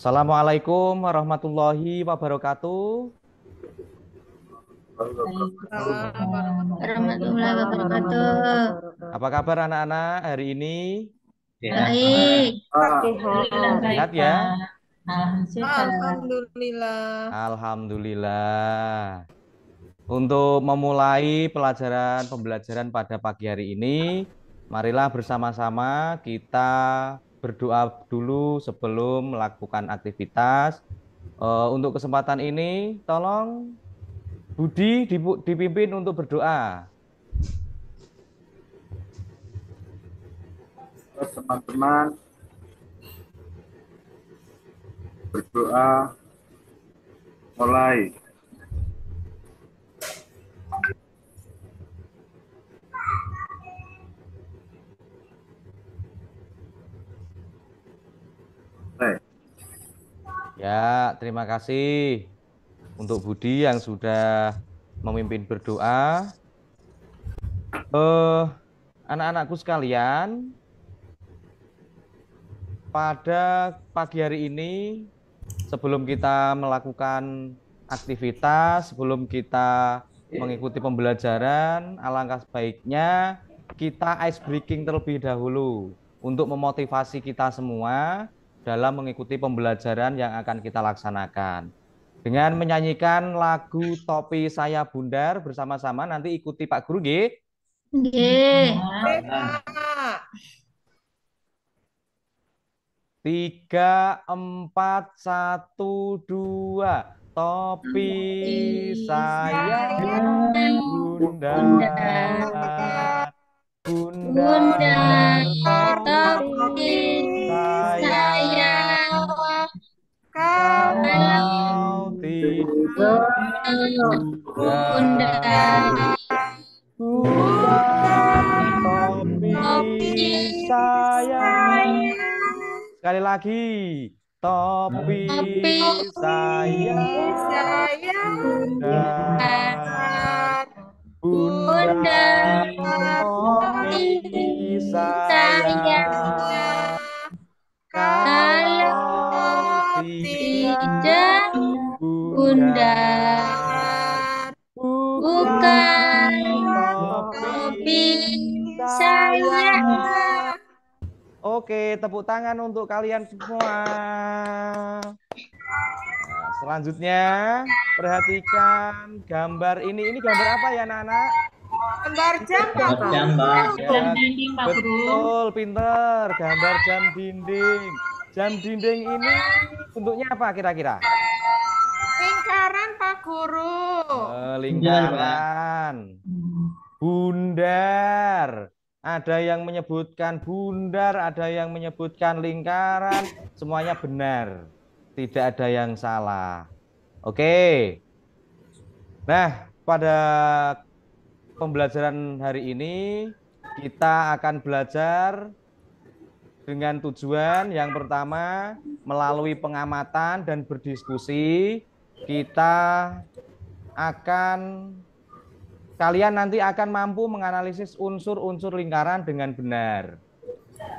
Assalamualaikum warahmatullahi wabarakatuh. Warahmatullahi wabarakatuh. Apa kabar anak-anak hari ini? Baik. Alhamdulillah baik, Sehat ya? Pak. Alhamdulillah. Alhamdulillah. Alhamdulillah. Untuk memulai pembelajaran pada pagi hari ini, marilah bersama-sama kita berdoa dulu sebelum melakukan aktivitas. Untuk kesempatan ini, tolong Budi dipimpin untuk berdoa. Teman-teman berdoa mulai. Ya, terima kasih untuk Budi yang sudah memimpin berdoa. Anak-anakku sekalian, pada pagi hari ini, sebelum kita melakukan aktivitas, sebelum kita mengikuti pembelajaran, alangkah baiknya kita ice breaking terlebih dahulu untuk memotivasi kita semua dalam mengikuti pembelajaran yang akan kita laksanakan. Dengan menyanyikan lagu Topi Saya Bundar bersama-sama, nanti ikuti Pak Guru, nggih. Nggih. Pak. 3, 4, 1, 2. Topi saya bundar, bundar Topi saya kalau tidur bundar. Topi saya. Sekali lagi, topi saya bundar, bundar topi saya kalau tidak bundar, bukan topi saya. Oke, tepuk tangan untuk kalian semua. Nah, selanjutnya, perhatikan gambar ini. Ini gambar apa ya, anak-anak? Gambar jam, Pak. Jam dinding, Pak Guru. Betul, pinter. Gambar jam dinding. Jam dinding ini bentuknya apa kira-kira? Lingkaran, Pak Guru. Lingkaran. Bundar. Ada yang menyebutkan bundar, ada yang menyebutkan lingkaran. Semuanya benar. Tidak ada yang salah. Oke. Nah, pada pembelajaran hari ini kita akan belajar dengan tujuan yang pertama, melalui pengamatan dan berdiskusi, kalian nanti akan mampu menganalisis unsur-unsur lingkaran dengan benar.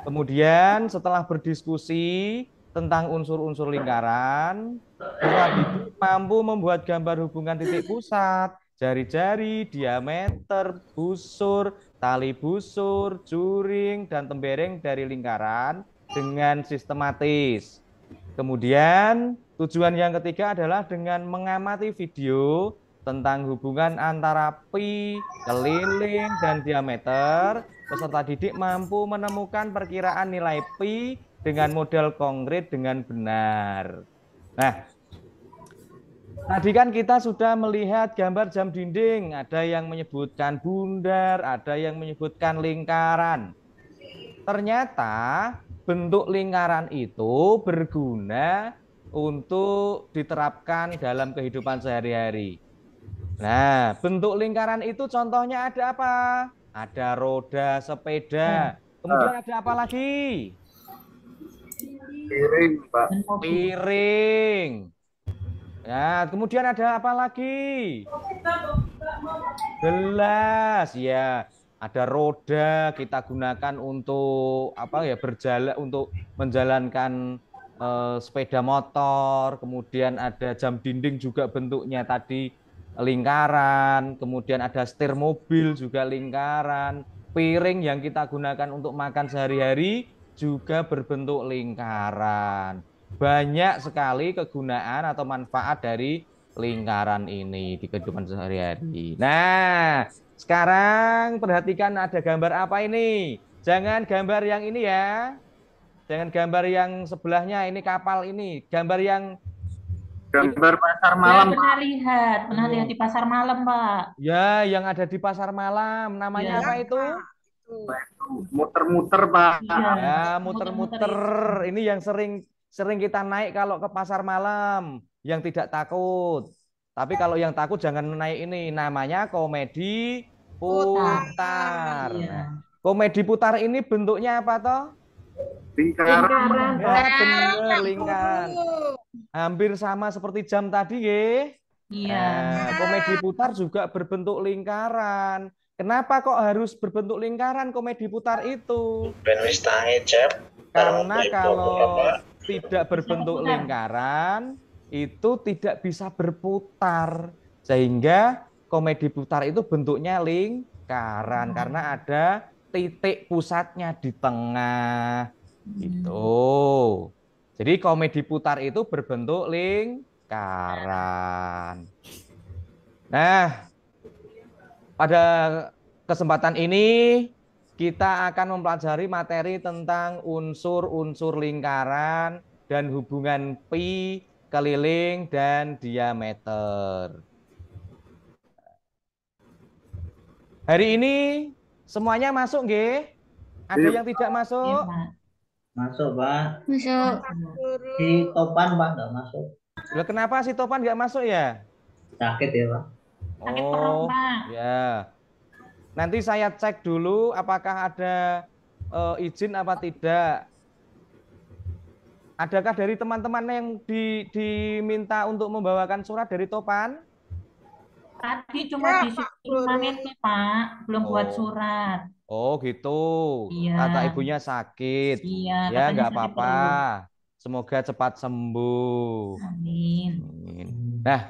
Kemudian setelah berdiskusi tentang unsur-unsur lingkaran, peserta mampu membuat gambar hubungan titik pusat, jari-jari, diameter, busur, tali busur, juring, dan tembereng dari lingkaran dengan sistematis. Kemudian tujuan yang ketiga adalah dengan mengamati video tentang hubungan antara pi, keliling, dan diameter, peserta didik mampu menemukan perkiraan nilai pi dengan model konkret dengan benar. Nah, tadi kan kita sudah melihat gambar jam dinding, ada yang menyebutkan bundar, ada yang menyebutkan lingkaran. Ternyata bentuk lingkaran itu berguna untuk diterapkan dalam kehidupan sehari-hari. Nah, bentuk lingkaran itu contohnya ada apa? Ada roda sepeda. Kemudian ada apa lagi? Piring, Pak. Piring. Ya, kemudian ada apa lagi? Gelas, ya. Ada roda kita gunakan untuk apa ya? Berjalan, untuk menjalankan sepeda motor, kemudian ada jam dinding juga bentuknya tadi lingkaran, kemudian ada setir mobil juga lingkaran, piring yang kita gunakan untuk makan sehari-hari juga berbentuk lingkaran. Banyak sekali kegunaan atau manfaat dari lingkaran ini di kehidupan sehari-hari. Nah, sekarang perhatikan ada gambar apa ini? Jangan gambar yang ini ya. Jangan gambar yang sebelahnya, ini kapal ini. Gambar yang Gambar pasar Ya, malam. pernah lihat di pasar malam, Pak. ya yang ada di pasar malam. Namanya Ya. apa itu? Muter-muter, Pak. Iya, Ya, muter-muter muter-muter. itu. Ini yang sering kita naik kalau ke pasar malam, yang tidak takut. Tapi kalau yang takut jangan naik ini. Namanya komedi putar. Iya. Nah, komedi putar ini bentuknya apa toh? Lingkaran. Ya, bener, lingkaran. Hampir sama seperti jam tadi, ya. Iya. Nah, komedi putar juga berbentuk lingkaran. Kenapa kok harus berbentuk lingkaran komedi putar itu? Karena kalau tidak berbentuk lingkaran, itu tidak bisa berputar. Sehingga komedi putar itu bentuknya lingkaran. Karena ada titik pusatnya di tengah. Gitu. Jadi komedi putar itu berbentuk lingkaran. Nah, pada kesempatan ini kita akan mempelajari materi tentang unsur-unsur lingkaran dan hubungan pi, keliling, dan diameter. Hari ini semuanya masuk, nggih? Ada yang tidak Iya, masuk? Pak. Masuk, Pak. Masuk. Di Topan, Pak, nggak masuk. Loh, kenapa si Topan nggak masuk ya? Sakit ya, Pak. Sakit perut, Pak. Ya. Nanti saya cek dulu apakah ada izin apa tidak. Adakah dari teman-teman yang diminta untuk membawakan surat dari Topan? Tadi cuma disuruh pamit, Pak. Belum buat Oh. surat. Oh gitu. Iya. Kata ibunya sakit. Iya, Ya katanya nggak sakit apa-apa. perut. Semoga cepat sembuh. Amin. Amin. Nah,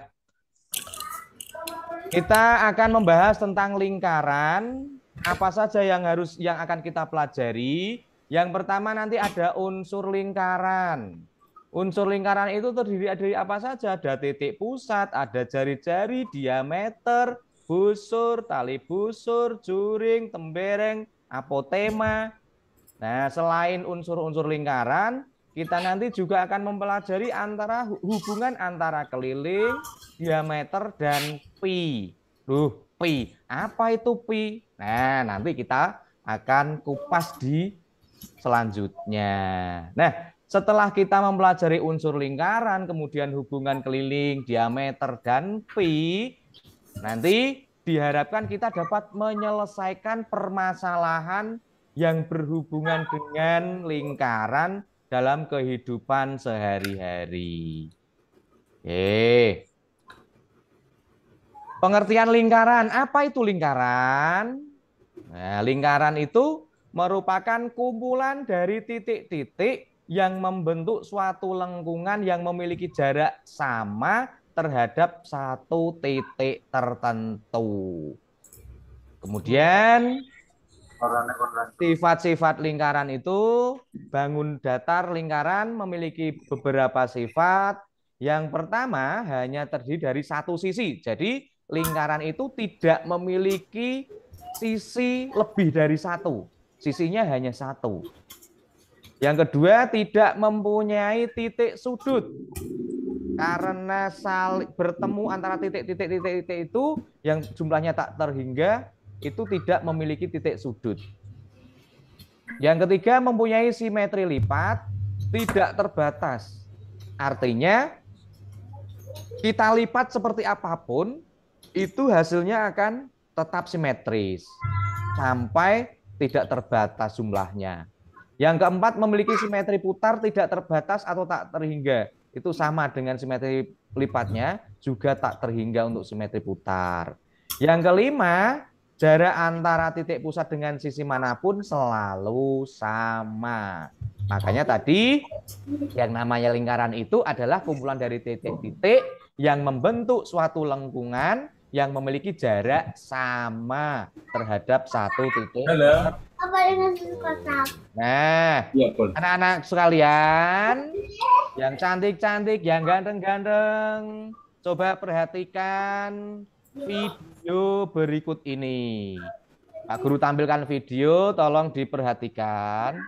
kita akan membahas tentang lingkaran. Apa saja yang akan kita pelajari? Yang pertama nanti ada unsur lingkaran. Unsur lingkaran itu terdiri dari apa saja? Ada titik pusat, ada jari-jari, diameter, busur, tali busur, juring, tembereng, apotema. Nah, selain unsur-unsur lingkaran, kita nanti juga akan mempelajari hubungan antara keliling, diameter, dan pi. Pi. Apa itu pi? Nah, nanti kita akan kupas di selanjutnya. Nah, setelah kita mempelajari unsur lingkaran, kemudian hubungan keliling, diameter, dan pi, nanti diharapkan kita dapat menyelesaikan permasalahan yang berhubungan dengan lingkaran dalam kehidupan sehari-hari. Oke. Pengertian lingkaran, apa itu lingkaran? Nah, lingkaran itu merupakan kumpulan dari titik-titik yang membentuk suatu lengkungan yang memiliki jarak sama terhadap satu titik tertentu. Kemudian sifat-sifat lingkaran itu, bangun datar lingkaran memiliki beberapa sifat. Yang pertama hanya terdiri dari satu sisi. Jadi lingkaran itu tidak memiliki sisi lebih dari satu. Sisinya hanya satu. Yang kedua, tidak mempunyai titik sudut. Karena bertemu antara titik-titik itu yang jumlahnya tak terhingga, itu tidak memiliki titik sudut. Yang ketiga, mempunyai simetri lipat, tidak terbatas. Artinya, kita lipat seperti apapun, itu hasilnya akan tetap simetris. Sampai tidak terbatas jumlahnya. Yang keempat, memiliki simetri putar tidak terbatas atau tak terhingga. Itu sama dengan simetri lipatnya, juga tak terhingga untuk simetri putar. Yang kelima, jarak antara titik pusat dengan sisi manapun selalu sama. Makanya tadi yang namanya lingkaran itu adalah kumpulan dari titik-titik yang membentuk suatu lengkungan yang memiliki jarak sama terhadap satu titik. Nah, anak-anak sekalian, yang cantik-cantik, yang ganteng-ganteng, coba perhatikan video berikut ini. Pak Guru tampilkan video, tolong diperhatikan.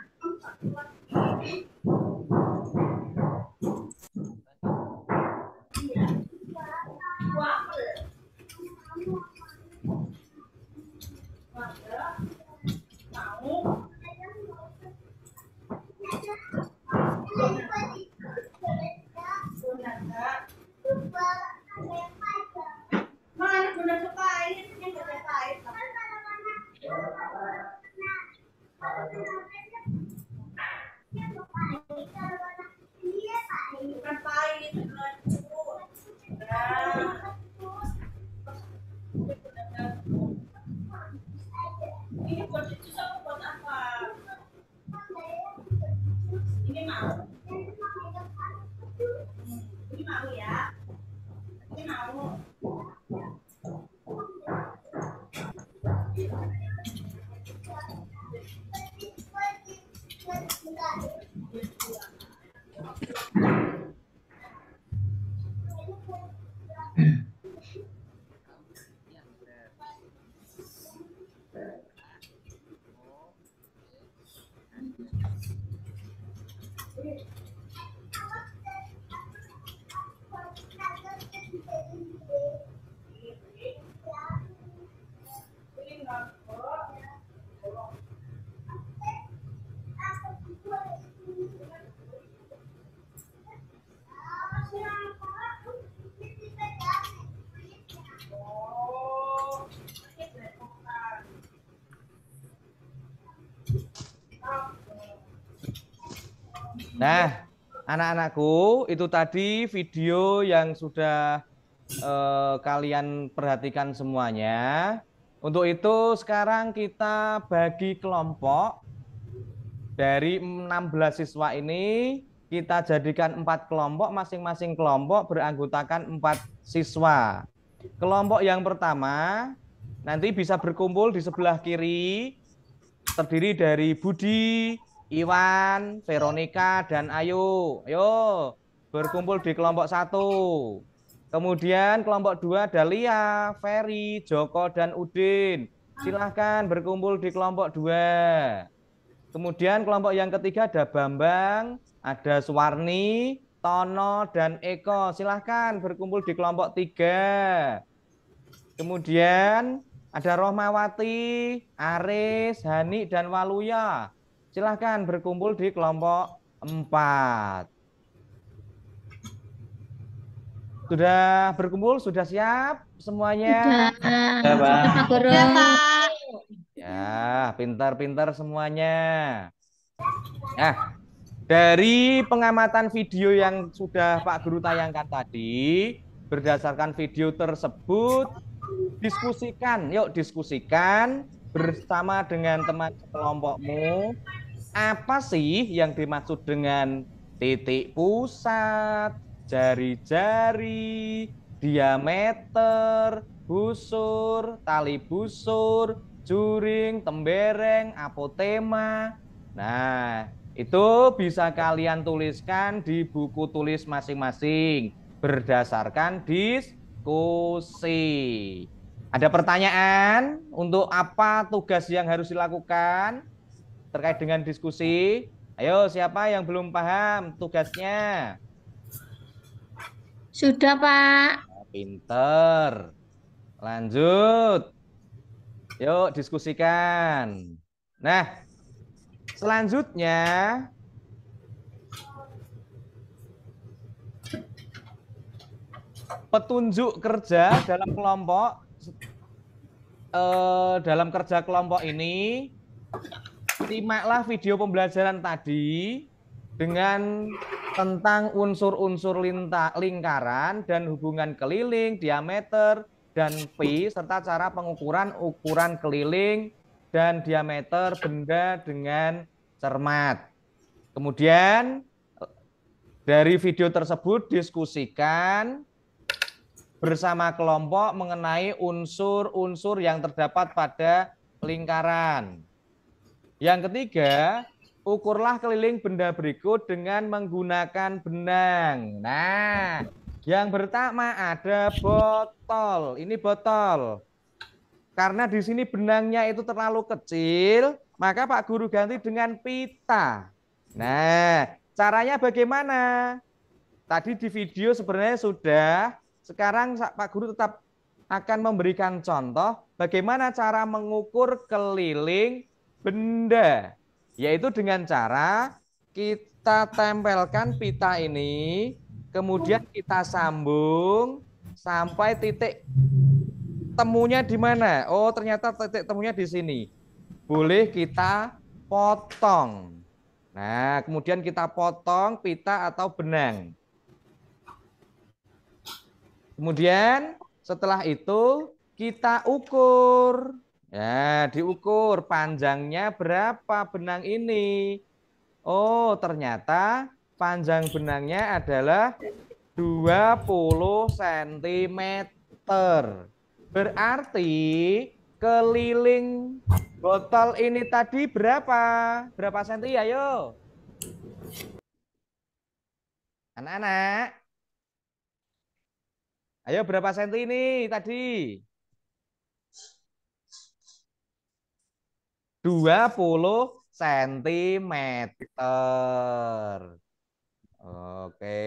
Nah, anak-anakku, itu tadi video yang sudah kalian perhatikan semuanya. Untuk itu sekarang kita bagi kelompok. Dari 16 siswa ini kita jadikan 4 kelompok, masing-masing kelompok beranggotakan 4 siswa. Kelompok yang pertama nanti bisa berkumpul di sebelah kiri, terdiri dari Budi, Iwan, Veronica, dan Ayu. Ayo berkumpul di kelompok 1. Kemudian kelompok 2 ada Lia, Ferry, Joko, dan Udin. Silahkan berkumpul di kelompok 2. Kemudian kelompok yang ketiga ada Bambang, ada Suwarni, Tono, dan Eko. Silahkan berkumpul di kelompok 3. Kemudian ada Rohmawati, Aris, Hani, dan Waluya. Silahkan berkumpul di kelompok 4. Sudah berkumpul? Sudah siap semuanya? Sudah, Pak Guru. Ya, pintar-pintar semuanya. Nah, dari pengamatan video yang sudah Pak Guru tayangkan tadi, berdasarkan video tersebut, diskusikan, yuk diskusikan bersama dengan teman kelompokmu, apa sih yang dimaksud dengan titik pusat, jari-jari, diameter, busur, tali busur, juring, tembereng, apotema. Nah, itu bisa kalian tuliskan di buku tulis masing-masing berdasarkan diskusi. Ada pertanyaan untuk apa tugas yang harus dilakukan terkait dengan diskusi? Ayo, siapa yang belum paham tugasnya? Sudah, Pak. Pinter. Lanjut. Yuk diskusikan. Nah, selanjutnya petunjuk kerja dalam kelompok. Dalam kerja kelompok ini, simaklah video pembelajaran tadi dengan tentang unsur-unsur lingkaran dan hubungan keliling, diameter, dan pi, serta cara pengukuran ukuran keliling dan diameter benda dengan cermat. Kemudian dari video tersebut diskusikan bersama kelompok mengenai unsur-unsur yang terdapat pada lingkaran. Yang ketiga, ukurlah keliling benda berikut dengan menggunakan benang. Nah, yang pertama ada botol. Ini botol. Karena di sini benangnya itu terlalu kecil, maka Pak Guru ganti dengan pita. Nah, caranya bagaimana? Tadi di video sebenarnya sudah, sekarang Pak Guru tetap akan memberikan contoh bagaimana cara mengukur keliling benda. Yaitu dengan cara kita tempelkan pita ini, kemudian kita sambung sampai titik temunya di mana? Oh, ternyata titik temunya di sini. Boleh kita potong. Nah, kemudian kita potong pita atau benang. Kemudian setelah itu kita ukur. Ya, diukur panjangnya berapa benang ini. Oh, ternyata panjang benangnya adalah 20 cm. Berarti keliling botol ini tadi berapa? Berapa senti? Ayo. Anak-anak. Ayo berapa senti ini tadi? 20 cm. Oke.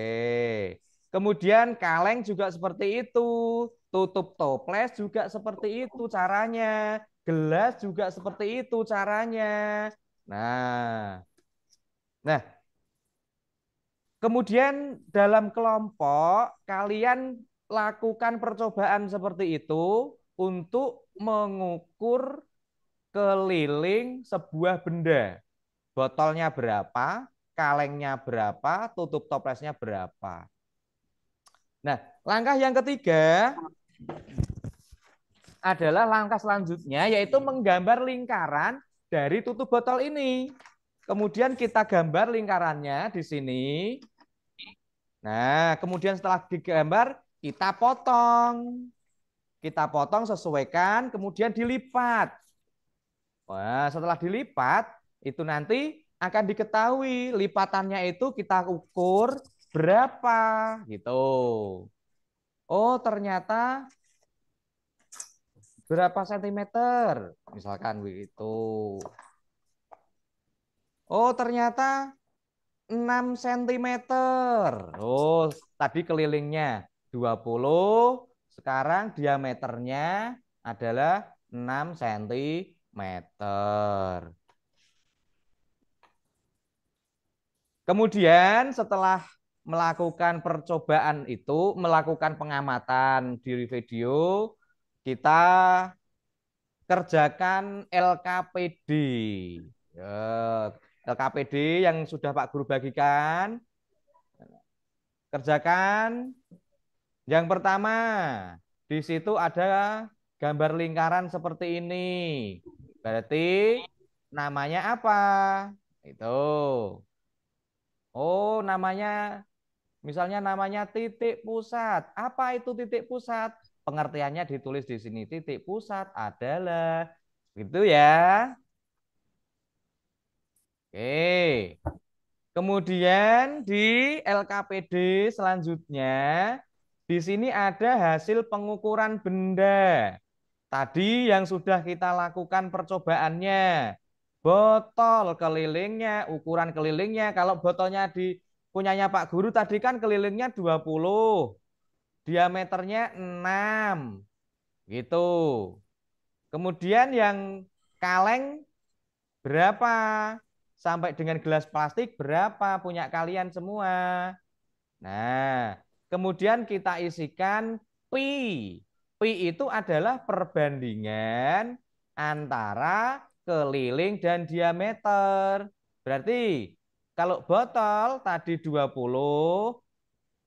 Kemudian kaleng juga seperti itu. Tutup toples juga seperti itu caranya. Gelas juga seperti itu caranya. Nah. Nah, kemudian dalam kelompok kalian lakukan percobaan seperti itu untuk mengukur keliling sebuah benda. Botolnya berapa, kalengnya berapa, tutup toplesnya berapa. Nah, langkah yang ketiga adalah langkah selanjutnya, yaitu menggambar lingkaran dari tutup botol ini. Kemudian kita gambar lingkarannya di sini. Nah, kemudian setelah digambar, kita potong. Kita potong, sesuaikan, kemudian dilipat. Wah, setelah dilipat, itu nanti akan diketahui lipatannya itu kita ukur berapa gitu. Oh, ternyata berapa sentimeter? Misalkan begitu. Oh, ternyata 6 cm. Oh, tadi kelilingnya 20, sekarang diameternya adalah 6 cm. Kemudian setelah melakukan percobaan itu, melakukan pengamatan di video, kita kerjakan LKPD. Ya, LKPD yang sudah Pak Guru bagikan. Kerjakan. Yang pertama, di situ ada gambar lingkaran seperti ini. Berarti namanya apa? Itu. Oh, namanya misalnya namanya titik pusat. Apa itu titik pusat? Pengertiannya ditulis di sini. Titik pusat adalah gitu ya. Oke. Kemudian di LKPD selanjutnya di sini ada hasil pengukuran benda. Tadi yang sudah kita lakukan percobaannya. Botol kelilingnya, ukuran kelilingnya. Kalau botolnya di punyanya Pak Guru tadi kan kelilingnya 20. Diameternya 6. Gitu. Kemudian yang kaleng berapa? Sampai dengan gelas plastik berapa punya kalian semua? Nah, kemudian kita isikan pi. Pi itu adalah perbandingan antara keliling dan diameter. Berarti kalau botol tadi 20,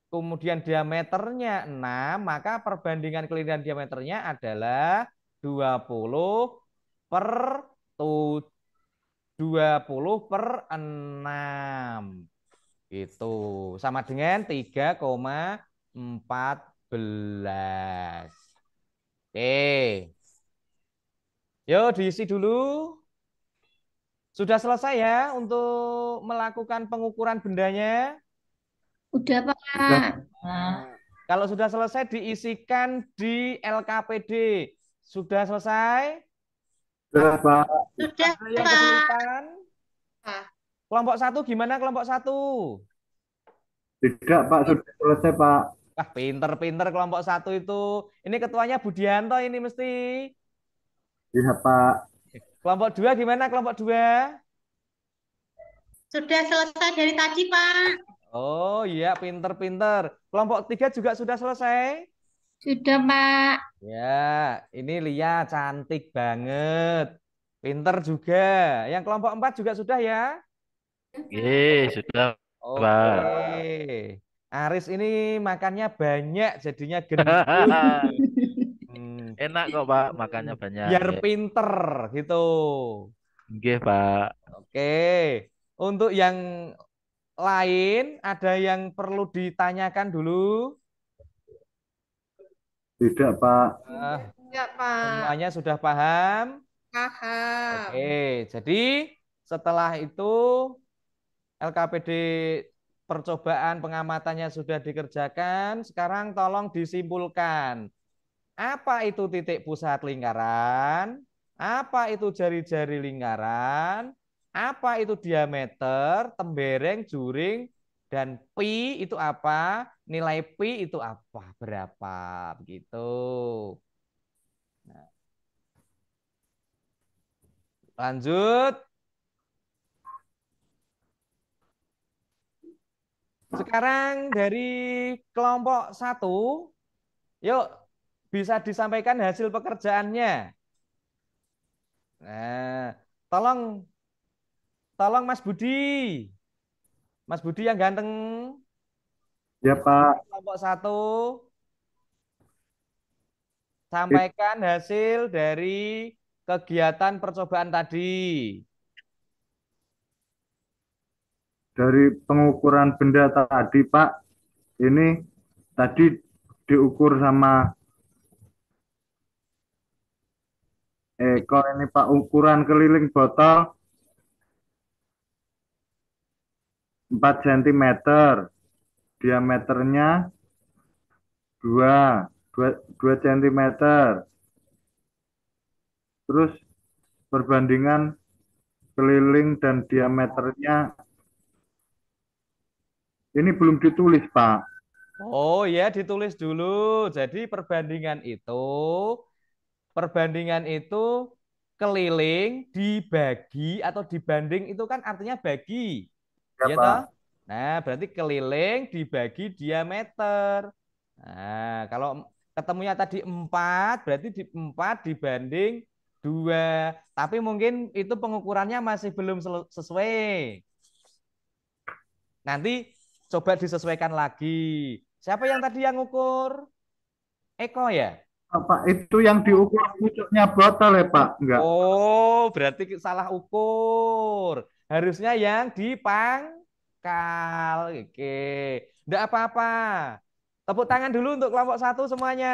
kemudian diameternya 6, maka perbandingan keliling dan diameternya adalah 20 per 7. 20/6. Gitu. Sama dengan 3,14. Oke. Yuk diisi dulu. Sudah selesai ya untuk melakukan pengukuran bendanya? Udah, Pak. Nah, Kalau sudah selesai diisikan di LKPD. Sudah selesai? Sudah, Pak. Sudah, Ada yang Pak. kesulitan? Ah. Kelompok 1 gimana kelompok 1? Tidak, Pak. Sudah selesai, Pak. Wah, pinter-pinter kelompok 1 itu. Ini ketuanya Budianto ini mesti. Iya, Pak. Kelompok 2 gimana kelompok 2? Sudah selesai dari tadi, Pak. Oh iya, pinter-pinter. Kelompok 3 juga sudah selesai? Sudah, Pak. Ya, ini Lia cantik banget. Pinter juga. Yang kelompok 4 juga sudah ya? Sudah, Oke. Pak. Aris ini makannya banyak, jadinya gendut. Hmm, Enak kok, Pak, makannya banyak. biar pinter gitu. Nggih, Pak. Oke. Untuk yang lain, ada yang perlu ditanyakan dulu? Tidak, Pak. Ya, Pak. Semuanya sudah paham? Paham. Oke, jadi setelah itu LKPD percobaan pengamatannya sudah dikerjakan. Sekarang tolong disimpulkan. Apa itu titik pusat lingkaran? Apa itu jari-jari lingkaran? Apa itu diameter, tembereng, juring, dan pi itu apa? Nilai pi itu apa? Berapa? Begitu. Nah, lanjut. Sekarang dari kelompok 1, yuk bisa disampaikan hasil pekerjaannya. Nah, tolong tolong Mas Budi. Mas Budi yang ganteng. Ya, Pak. Kelompok 1 sampaikan hasil dari kegiatan percobaan tadi. Dari pengukuran benda tadi, Pak, ini tadi diukur sama ekor ini, Pak. Ukuran keliling botol 4 cm. Diameternya 2 cm. Terus perbandingan keliling dan diameternya ini belum ditulis, Pak. Oh ya, ditulis dulu. Jadi perbandingan itu keliling dibagi atau dibanding itu kan artinya bagi. Ya, Ya Pak. toh? Nah, berarti keliling dibagi diameter. Nah, kalau ketemunya tadi 4, berarti 4 dibanding 2. Tapi mungkin itu pengukurannya masih belum sesuai. Nanti coba disesuaikan lagi. Siapa yang tadi yang ukur? Eko ya? Pak, itu yang diukur pucuknya botol ya, Pak? Enggak. Oh, berarti salah ukur. Harusnya yang dipangkal. Oke. Enggak apa-apa. Tepuk tangan dulu untuk kelompok 1 semuanya.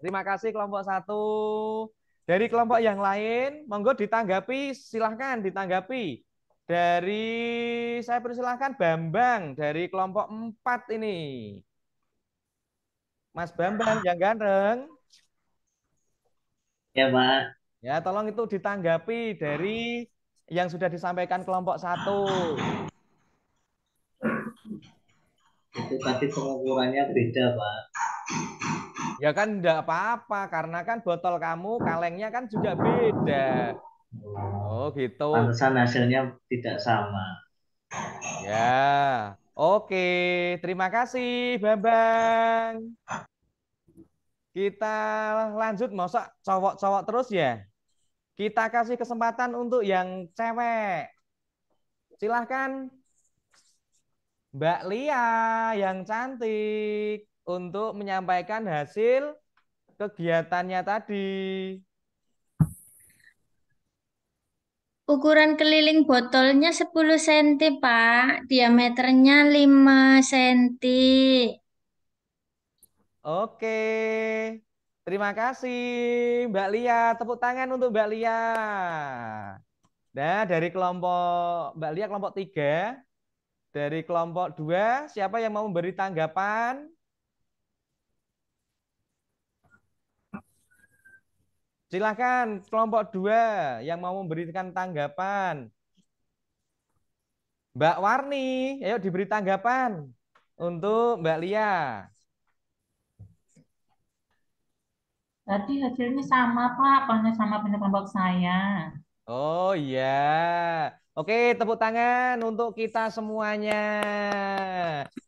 Terima kasih kelompok 1. Dari kelompok yang lain, monggo ditanggapi, silahkan ditanggapi. Dari saya persilahkan Bambang dari kelompok 4 ini. Mas Bambang yang ganteng. Ya, Pak. Ya, tolong itu ditanggapi dari yang sudah disampaikan kelompok 1. Itu tadi pengukurannya beda, Pak. Ya kan enggak apa-apa, karena kan botol kamu kalengnya kan juga beda. Oh gitu. Pantesan hasilnya tidak sama. Ya, oke. Terima kasih, Bambang. Kita lanjut, masa cowok-cowok terus ya? Kita kasih kesempatan untuk yang cewek. Silahkan Mbak Lia yang cantik untuk menyampaikan hasil kegiatannya tadi. ukuran keliling botolnya 10 cm, Pak. Diameternya 5 cm. Oke. Terima kasih Mbak Lia. Tepuk tangan untuk Mbak Lia. Nah, dari kelompok Mbak Lia kelompok 3, dari kelompok 2, siapa yang mau memberi tanggapan? Silakan kelompok 2 yang mau memberikan tanggapan. Mbak Warni, ayo diberi tanggapan untuk Mbak Lia. Tadi hasilnya sama, Pak. Apanya sama punya kelompok saya. Oh iya. Oke, tepuk tangan untuk kita semuanya.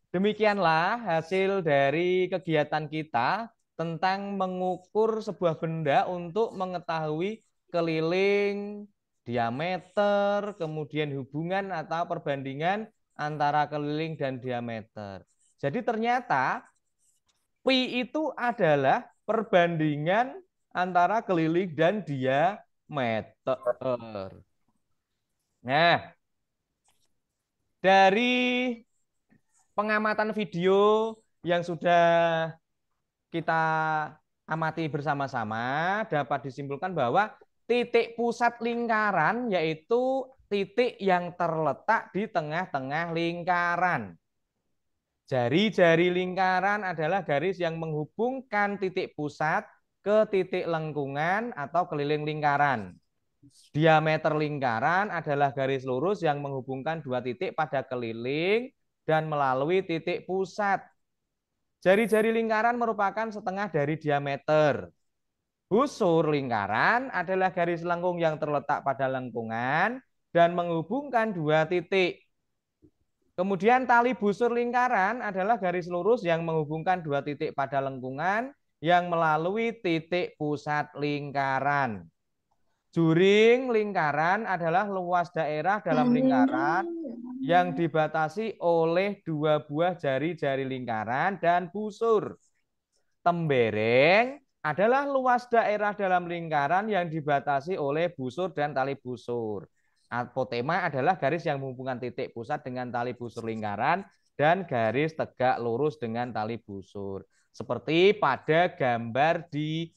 Demikianlah hasil dari kegiatan kita tentang mengukur sebuah benda untuk mengetahui keliling, diameter, kemudian hubungan atau perbandingan antara keliling dan diameter. Jadi ternyata pi itu adalah perbandingan antara keliling dan diameter. Nah, dari pengamatan video yang sudah kita amati bersama-sama, dapat disimpulkan bahwa titik pusat lingkaran yaitu titik yang terletak di tengah-tengah lingkaran. Jari-jari lingkaran adalah garis yang menghubungkan titik pusat ke titik lengkungan atau keliling lingkaran. Diameter lingkaran adalah garis lurus yang menghubungkan dua titik pada keliling dan melalui titik pusat. Jari-jari lingkaran merupakan setengah dari diameter. Busur lingkaran adalah garis lengkung yang terletak pada lengkungan dan menghubungkan dua titik. Kemudian tali busur lingkaran adalah garis lurus yang menghubungkan dua titik pada lengkungan yang melalui titik pusat lingkaran. Juring lingkaran adalah luas daerah dalam lingkaran yang dibatasi oleh dua buah jari-jari lingkaran dan busur. Tembereng adalah luas daerah dalam lingkaran yang dibatasi oleh busur dan tali busur. Apotema adalah garis yang menghubungkan titik pusat dengan tali busur lingkaran dan garis tegak lurus dengan tali busur. Seperti pada gambar di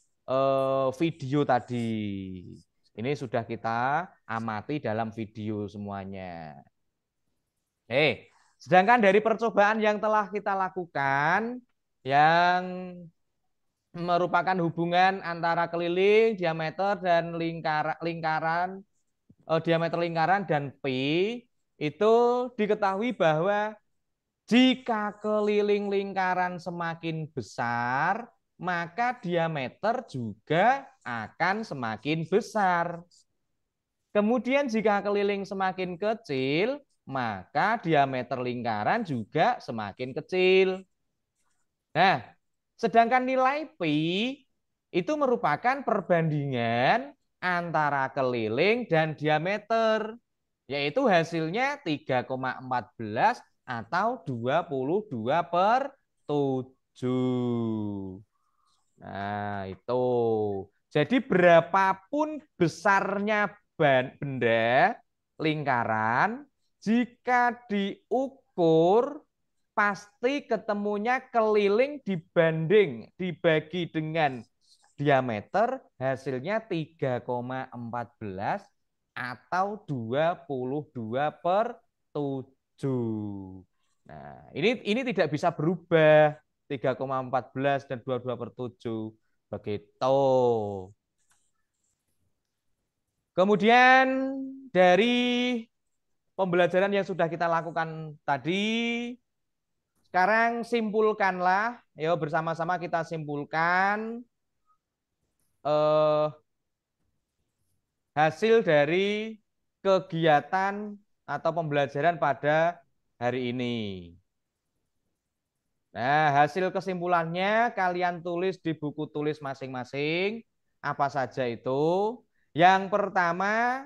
video tadi. Ini sudah kita amati dalam video semuanya. Sedangkan dari percobaan yang telah kita lakukan, yang merupakan hubungan antara keliling, diameter, dan lingkaran, diameter lingkaran dan pi, itu diketahui bahwa jika keliling lingkaran semakin besar, maka diameter juga akan semakin besar. Kemudian jika keliling semakin kecil, maka diameter lingkaran juga semakin kecil. Nah, sedangkan nilai pi itu merupakan perbandingan antara keliling dan diameter, yaitu hasilnya 3,14 atau 22/7. Nah, itu. Jadi berapapun besarnya benda lingkaran, jika diukur pasti ketemunya keliling dibagi dengan diameter, hasilnya 3,14 atau 22/7. Nah, ini tidak bisa berubah 3,14 dan 22/7. Begitu. Kemudian dari pembelajaran yang sudah kita lakukan tadi, sekarang simpulkanlah, yuk bersama-sama kita simpulkan hasil dari kegiatan atau pembelajaran pada hari ini. Nah, hasil kesimpulannya kalian tulis di buku tulis masing-masing. Apa saja itu? Yang pertama,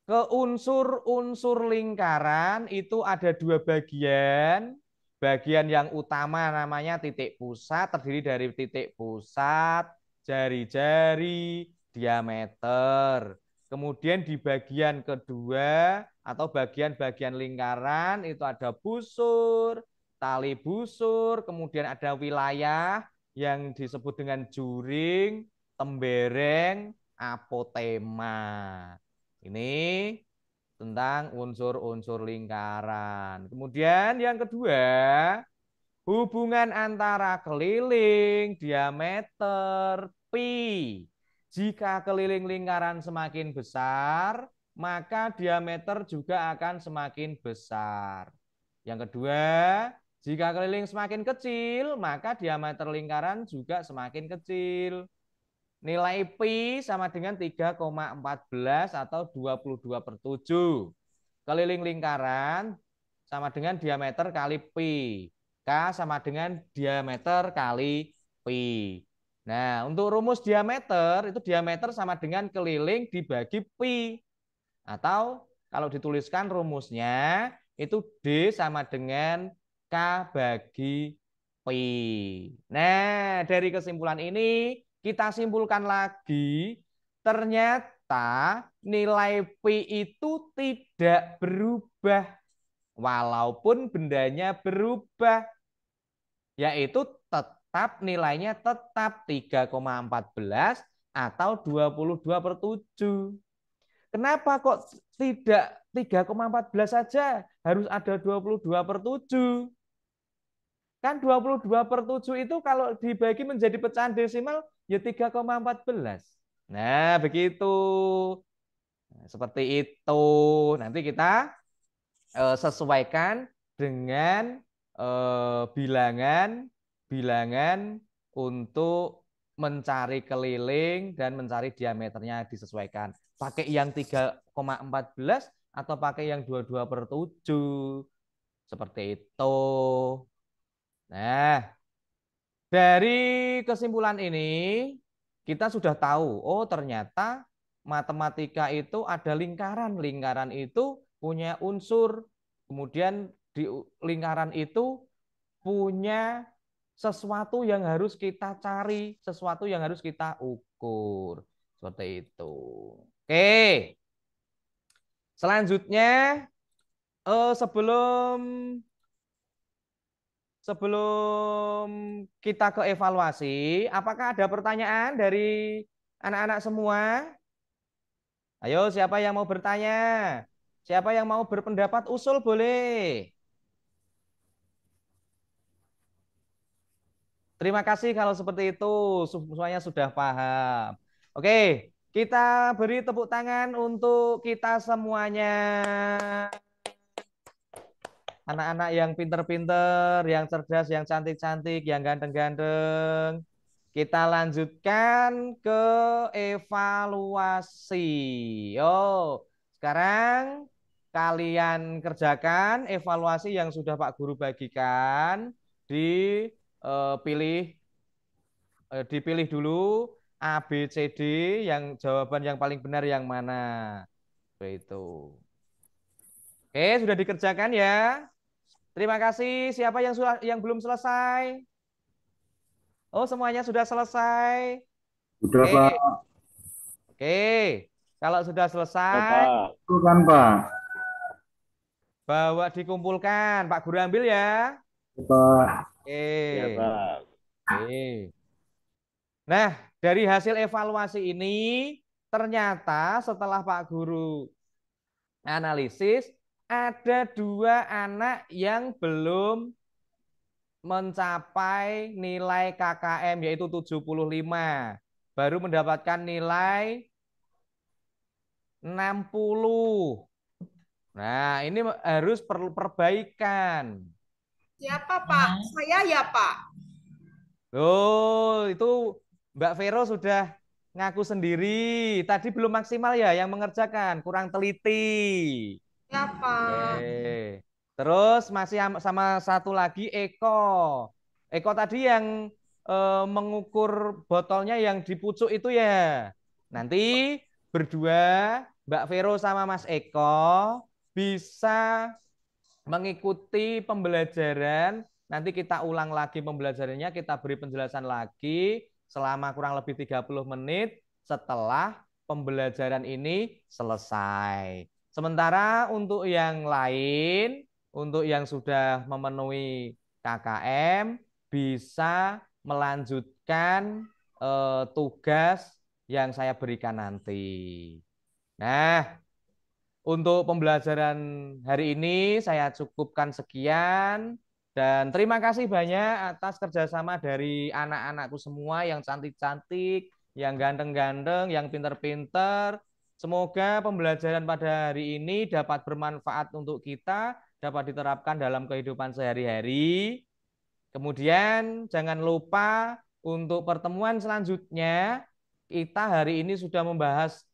ke unsur-unsur lingkaran itu ada dua bagian. Bagian yang utama namanya titik pusat, terdiri dari titik pusat, jari-jari, diameter. Kemudian di bagian kedua atau bagian-bagian lingkaran itu ada busur, tali busur, kemudian ada wilayah yang disebut dengan juring, tembereng, apotema. Ini tentang unsur-unsur lingkaran. Kemudian yang kedua, hubungan antara keliling, diameter, pi. Jika keliling lingkaran semakin besar, maka diameter juga akan semakin besar. Yang kedua, jika keliling semakin kecil, maka diameter lingkaran juga semakin kecil. Nilai pi sama dengan 3,14 atau 22/7. Keliling lingkaran sama dengan diameter kali pi. K sama dengan diameter kali pi. Nah, untuk rumus diameter, itu diameter sama dengan keliling dibagi pi. Atau kalau dituliskan rumusnya, itu D sama dengan K bagi pi. Nah, dari kesimpulan ini, kita simpulkan lagi, ternyata nilai pi itu tidak berubah, walaupun bendanya berubah, yaitu tetap nilainya tetap 3,14 atau 22/7. Kenapa kok tidak 3,14 saja, harus ada 22/7? Kan 22/7 itu kalau dibagi menjadi pecahan desimal ya 3,14. Nah, begitu. Nah, seperti itu. Nanti kita sesuaikan dengan bilangan untuk mencari keliling dan mencari diameternya disesuaikan. Pakai yang 3,14 atau pakai yang 22/7. Seperti itu. Nah, dari kesimpulan ini kita sudah tahu, oh ternyata matematika itu ada lingkaran. Lingkaran itu punya unsur, kemudian di lingkaran itu punya sesuatu yang harus kita cari, sesuatu yang harus kita ukur. Seperti itu. Oke. Selanjutnya, sebelum kita ke evaluasi, apakah ada pertanyaan dari anak-anak semua? Ayo, siapa yang mau bertanya? Siapa yang mau berpendapat usul boleh. Terima kasih kalau seperti itu, semuanya sudah paham. Oke, kita beri tepuk tangan untuk kita semuanya. Anak-anak yang pinter-pinter, yang cerdas, yang cantik-cantik, yang ganteng-ganteng. Kita lanjutkan ke evaluasi. Sekarang kalian kerjakan evaluasi yang sudah Pak Guru bagikan. Dipilih dulu A, B, C, D, yang jawaban yang paling benar yang mana. Begitu. Oke, sudah dikerjakan ya. Terima kasih. Siapa yang belum selesai? Oh, semuanya sudah selesai. Sudah, Oke. Pak. Oke. Kalau sudah selesai, Itu kan, Pak. bawa dikumpulkan. Pak Guru ambil ya. Pak. Oke. Ya, Pak. Oke. Nah, dari hasil evaluasi ini, ternyata setelah Pak Guru analisis, ada 2 anak yang belum mencapai nilai KKM yaitu 75. Baru mendapatkan nilai 60. Nah, ini harus perlu perbaikan. Siapa, Pak? Saya ya, Pak. Loh, itu Mbak Vero sudah ngaku sendiri. Tadi belum maksimal ya yang mengerjakan, kurang teliti. Ya, Pak. Oke. Terus masih sama satu lagi Eko. Eko tadi yang mengukur botolnya yang di pucuk itu ya. Nanti berdua Mbak Vero sama Mas Eko bisa mengikuti pembelajaran. Nanti kita ulang lagi pembelajarannya, kita beri penjelasan lagi selama kurang lebih 30 menit setelah pembelajaran ini selesai. Sementara untuk yang lain, untuk yang sudah memenuhi KKM, bisa melanjutkan tugas yang saya berikan nanti. Nah, untuk pembelajaran hari ini saya cukupkan sekian. Dan terima kasih banyak atas kerjasama dari anak-anakku semua yang cantik-cantik, yang ganteng-ganteng, yang pinter-pinter. Semoga pembelajaran pada hari ini dapat bermanfaat untuk kita, dapat diterapkan dalam kehidupan sehari-hari. Kemudian jangan lupa untuk pertemuan selanjutnya, kita hari ini sudah membahas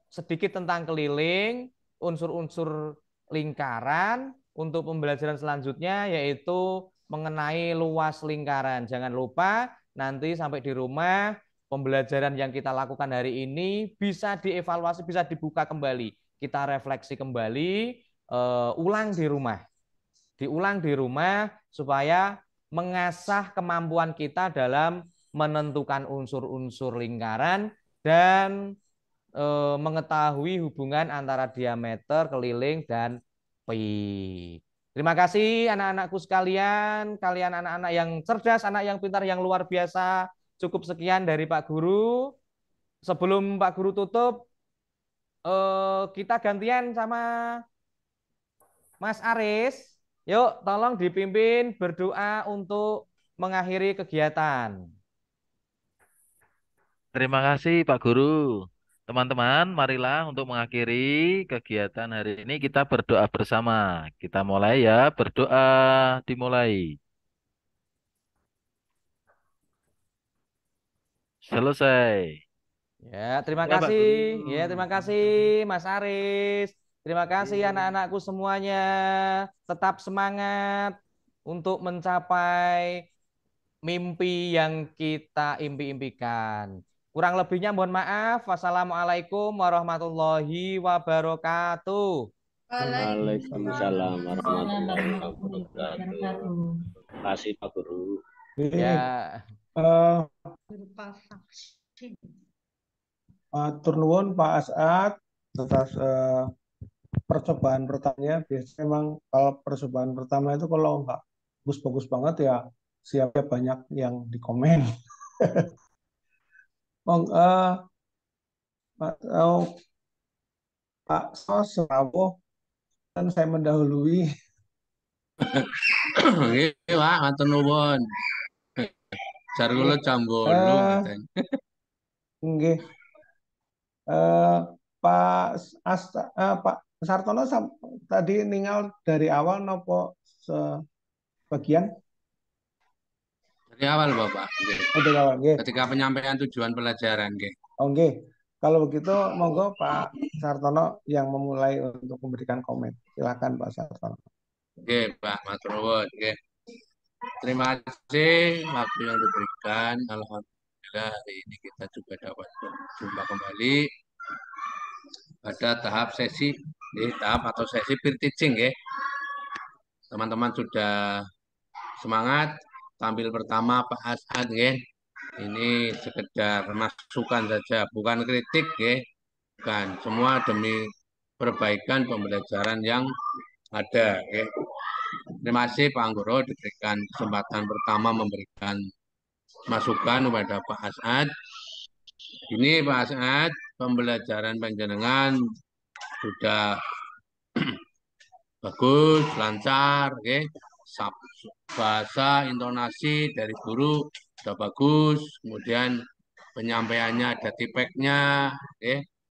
sedikit tentang keliling, unsur-unsur lingkaran. Untuk pembelajaran selanjutnya yaitu mengenai luas lingkaran. Jangan lupa nanti sampai di rumah pembelajaran yang kita lakukan hari ini bisa dievaluasi, bisa dibuka kembali. Kita refleksi kembali, ulang di rumah. Diulang di rumah supaya mengasah kemampuan kita dalam menentukan unsur-unsur lingkaran dan mengetahui hubungan antara diameter, keliling, dan pi. Terima kasih anak-anakku sekalian, kalian anak-anak yang cerdas, anak yang pintar, yang luar biasa. Cukup sekian dari Pak Guru. Sebelum Pak Guru tutup, kita gantian sama Mas Aris. Yuk, tolong dipimpin berdoa untuk mengakhiri kegiatan. Terima kasih Pak Guru. Teman-teman, marilah untuk mengakhiri kegiatan hari ini kita berdoa bersama. Kita mulai ya, berdoa dimulai. Selesai. Ya, terima Ya, Pak kasih. Guru. Ya, terima kasih Mas Aris. Terima kasih anak-anakku semuanya. Tetap semangat untuk mencapai mimpi yang kita impi-impikan. Kurang lebihnya mohon maaf. Wassalamualaikum warahmatullahi wabarakatuh. Waalaikumsalam warahmatullahi Warahmatullahi wabarakatuh. wabarakatuh. Terima kasih Pak Guru. Ya, Berupa vaksin. Matur nuwun Pak As'ad atas percobaan pertamanya. Biasanya memang kalau percobaan pertama itu kalau nggak bagus-bagus banget ya siapnya banyak yang di komen. Pak Sos rawuh dan saya mendahului. Nggih, Pak, matur nuwun. Jar kula jam 8 katanya. Nggih. Pak Sartono tadi ninggal dari awal nopo sebagian? Dari awal Bapak. Nggih. Dari awal, nggih. Ketika penyampaian tujuan pelajaran, nggih. Oke, kalau begitu monggo Pak Sartono yang memulai untuk memberikan komen. Silakan Pak Sartono. Nggih, Pak, matur nuwun, nggih. Terima kasih waktu yang diberikan. Alhamdulillah hari ini kita juga dapat berjumpa kembali pada tahap sesi, tahap atau sesi peer teaching, nggih. Teman-teman sudah semangat. Tampil pertama Pak As'ad, nggih. Ini sekedar masukan saja, bukan kritik, nggih. Bukan, semua demi perbaikan pembelajaran yang ada, nggih. Terima kasih Pak Anggoro diberikan kesempatan pertama memberikan masukan kepada Pak As'ad. Ini Pak As'ad, pembelajaran panjenengan sudah bagus, lancar, okay. Bahasa, intonasi dari guru sudah bagus, kemudian penyampaiannya ada tipeknya, okay.